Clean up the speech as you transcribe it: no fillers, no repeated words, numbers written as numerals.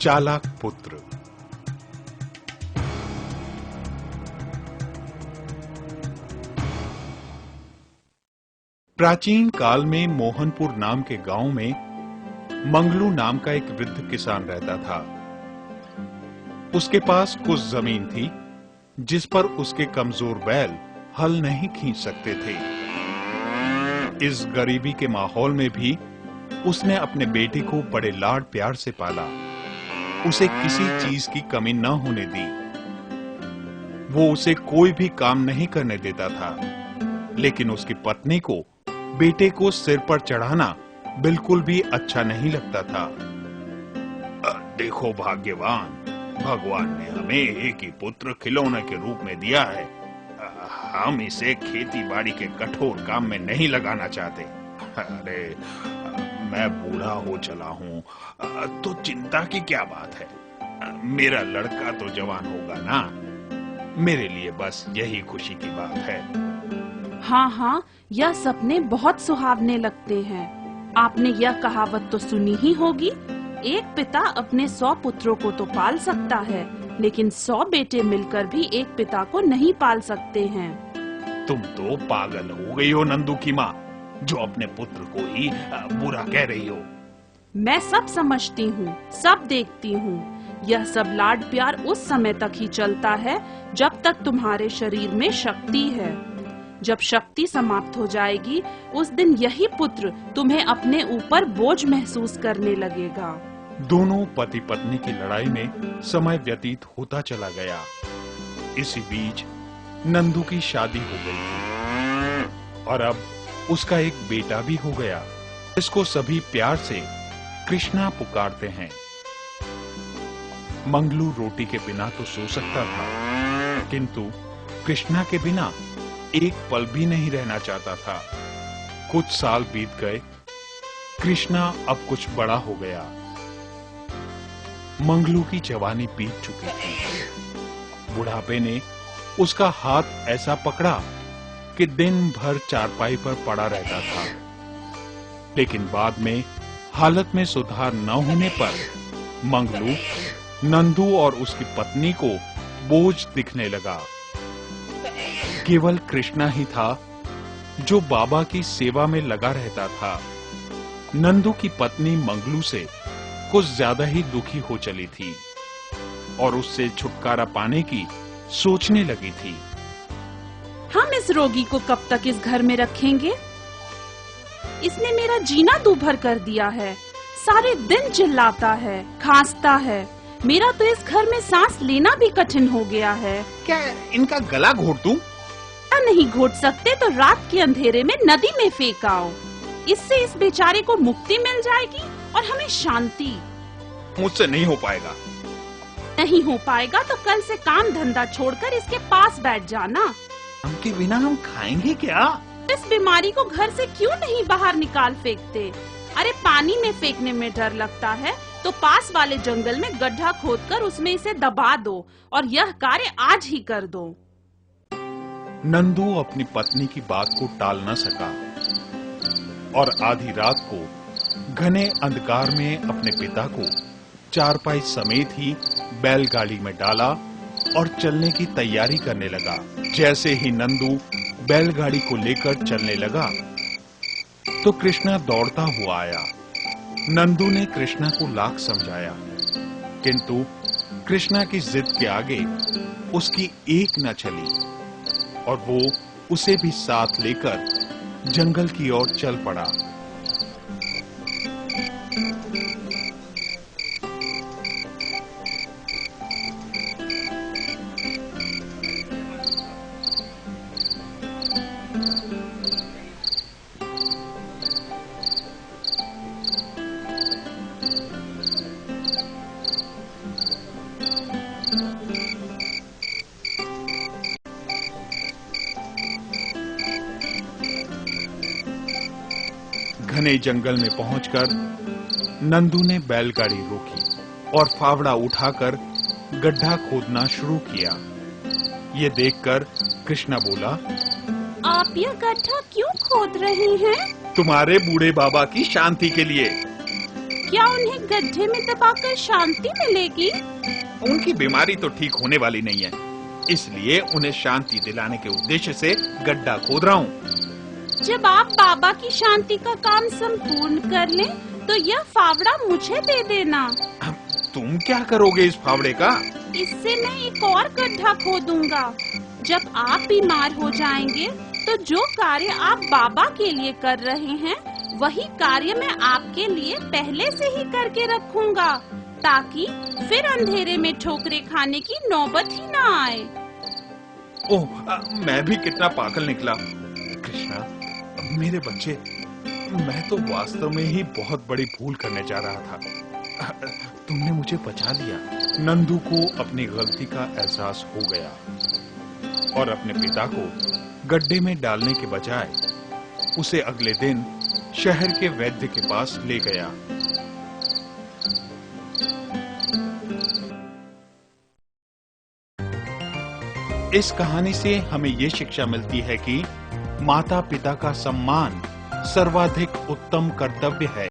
चालाक पुत्र। प्राचीन काल में मोहनपुर नाम के गांव में मंगलू नाम का एक वृद्ध किसान रहता था। उसके पास कुछ जमीन थी जिस पर उसके कमजोर बैल हल नहीं खींच सकते थे। इस गरीबी के माहौल में भी उसने अपने बेटे को बड़े लाड प्यार से पाला। उसे किसी चीज की कमी न होने दी। वो उसे कोई भी काम नहीं करने देता था, लेकिन उसकी पत्नी को बेटे को सिर पर चढ़ाना बिल्कुल भी अच्छा नहीं लगता था। देखो भाग्यवान, भगवान ने हमें एक ही पुत्र खिलौने के रूप में दिया है। हम इसे खेती बाड़ी के कठोर काम में नहीं लगाना चाहते। अरे मैं बूढ़ा हो चला हूँ, तो चिंता की क्या बात है। मेरा लड़का तो जवान होगा ना। मेरे लिए बस यही खुशी की बात है। हाँ हाँ, यह सपने बहुत सुहावने लगते हैं। आपने यह कहावत तो सुनी ही होगी, एक पिता अपने 100 पुत्रों को तो पाल सकता है, लेकिन 100 बेटे मिलकर भी एक पिता को नहीं पाल सकते हैं। तुम तो पागल हो गई हो नंदू की माँ, जो अपने पुत्र को ही बुरा कह रही हो। मैं सब समझती हूँ, सब देखती हूँ। यह सब लाड प्यार उस समय तक ही चलता है जब तक तुम्हारे शरीर में शक्ति है। जब शक्ति समाप्त हो जाएगी, उस दिन यही पुत्र तुम्हें अपने ऊपर बोझ महसूस करने लगेगा। दोनों पति पत्नी की लड़ाई में समय व्यतीत होता चला गया। इसी बीच नंदू की शादी हो गई थी और अब उसका एक बेटा भी हो गया। इसको सभी प्यार से कृष्णा पुकारते हैं। मंगलू रोटी के बिना तो सो सकता था, किंतु कृष्णा के बिना एक पल भी नहीं रहना चाहता था। कुछ साल बीत गए। कृष्णा अब कुछ बड़ा हो गया। मंगलू की जवानी बीत चुकी थी। बुढ़ापे ने उसका हाथ ऐसा पकड़ा कि दिन भर चारपाई पर पड़ा रहता था। लेकिन बाद में हालत में सुधार न होने पर मंगलू नंदू और उसकी पत्नी को बोझ दिखने लगा। केवल कृष्णा ही था जो बाबा की सेवा में लगा रहता था। नंदू की पत्नी मंगलू से कुछ ज्यादा ही दुखी हो चली थी और उससे छुटकारा पाने की सोचने लगी थी। हम इस रोगी को कब तक इस घर में रखेंगे? इसने मेरा जीना दूभर कर दिया है। सारे दिन चिल्लाता है, खांसता है। मेरा तो इस घर में सांस लेना भी कठिन हो गया है। क्या इनका गला घोट दूं? नहीं घोट सकते तो रात के अंधेरे में नदी में फेंक आओ। इससे इस बेचारे को मुक्ति मिल जाएगी और हमें शांति। मुझसे नहीं हो पाएगा। नहीं हो पाएगा तो कल से काम धंधा छोड़कर इसके पास बैठ जाना। उनके बिना हम खाएंगे क्या? इस बीमारी को घर से क्यों नहीं बाहर निकाल फेंकते? अरे पानी में फेंकने में डर लगता है तो पास वाले जंगल में गड्ढा खोदकर उसमें इसे दबा दो और यह कार्य आज ही कर दो। नंदू अपनी पत्नी की बात को टाल न सका और आधी रात को घने अंधकार में अपने पिता को चारपाई समेत ही बैलगाड़ी में डाला और चलने की तैयारी करने लगा। जैसे ही नंदू बैलगाड़ी को लेकर चलने लगा तो कृष्णा दौड़ता हुआ आया। नंदू ने कृष्णा को लाख समझाया, किंतु कृष्णा की जिद के आगे उसकी एक न चली और वो उसे भी साथ लेकर जंगल की ओर चल पड़ा। घने जंगल में पहुंचकर नंदू ने बैलगाड़ी रोकी और फावड़ा उठाकर गड्ढा खोदना शुरू किया। ये देखकर कृष्णा बोला, आप यह गड्ढा क्यों खोद रहे हैं? तुम्हारे बूढ़े बाबा की शांति के लिए। क्या उन्हें गड्ढे में दबाकर शांति मिलेगी? उनकी बीमारी तो ठीक होने वाली नहीं है, इसलिए उन्हें शांति दिलाने के उद्देश्य से गड्ढा खोद रहा हूँ। जब आप बाबा की शांति का काम संपूर्ण कर लें, तो यह फावड़ा मुझे दे देना। तुम क्या करोगे इस फावड़े का? इससे मैं एक और गड्ढा खोदूंगा। जब आप बीमार हो जाएंगे, तो जो कार्य आप बाबा के लिए कर रहे हैं, वही कार्य मैं आपके लिए पहले से ही करके रखूंगा, ताकि फिर अंधेरे में ठोकरें खाने की नौबत ही ना आए। ओह, मैं भी कितना पागल निकला। कृष्णा, मेरे बच्चे, मैं तो वास्तव में ही बहुत बड़ी भूल करने जा रहा था। तुमने मुझे बचा लिया। नंदू को अपनी गलती का एहसास हो गया और अपने पिता को गड्ढे में डालने के बजाय उसे अगले दिन शहर के वैद्य के पास ले गया। इस कहानी से हमें ये शिक्षा मिलती है कि माता पिता का सम्मान सर्वाधिक उत्तम कर्तव्य है।